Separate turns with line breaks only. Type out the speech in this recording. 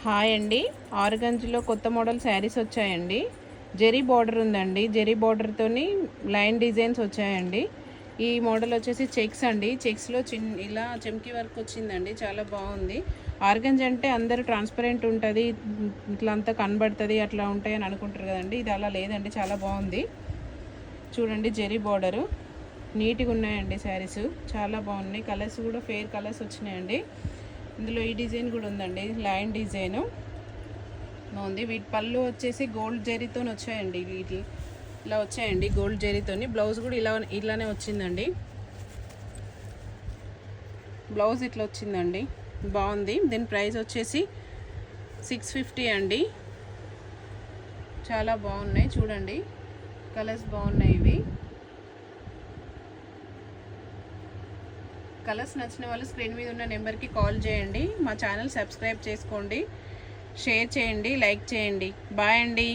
Hi అండి, ఆర్గంజ్లో కొత్త model saris వచ్చాయండి. జెరీ బార్డర్ ఉందండి. జెరీ బార్డర్తోని లైన్ డిజైన్స్ వచ్చాయండి. ఈ మోడల్ వచ్చేసి చెక్స్ అండి. చెక్స్లో ఇలా చెమ్కి వర్క్ వచ్చిందండి. చాలా బాగుంది. ఆర్గంజ్ అంటే అందరూ ట్రాన్స్పరెంట్ ఉంటుంది, ఇట్లా అంతా కనబడుతుంది, అట్లా ఉంటాయని అనుకుంటారు కదండి. ఇది అలా లేదండి, చాలా బాగుంది. చూడండి, జెరీ బార్డరు నీట్గా ఉన్నాయండి. శారీస్ చాలా బాగున్నాయి. కలర్స్ కూడా ఫేర్ కలర్స్ వచ్చినాయండి. ఇందులో ఈ డిజైన్ కూడా ఉందండి, లైన్ డిజైను బాగుంది. వీటి పళ్ళు వచ్చేసి గోల్డ్ జెరీతో వచ్చాయండి. వీటి ఇలా వచ్చాయండి గోల్డ్ జెరీతోని. బ్లౌజ్ కూడా ఇలానే వచ్చిందండి. బ్లౌజ్ ఇట్లా వచ్చిందండి, బాగుంది. దీని ప్రైస్ వచ్చేసి 650 అండి. చాలా బాగున్నాయి, చూడండి కలర్స్ బాగున్నాయి. ఇవి కలర్స్ నచ్చిన వాళ్ళు స్క్రీన్ మీద ఉన్న నెంబర్కి కాల్ చేయండి. మా ఛానల్ సబ్స్క్రైబ్ చేసుకోండి, షేర్ చేయండి, లైక్ చేయండి. బాయ్ అండి.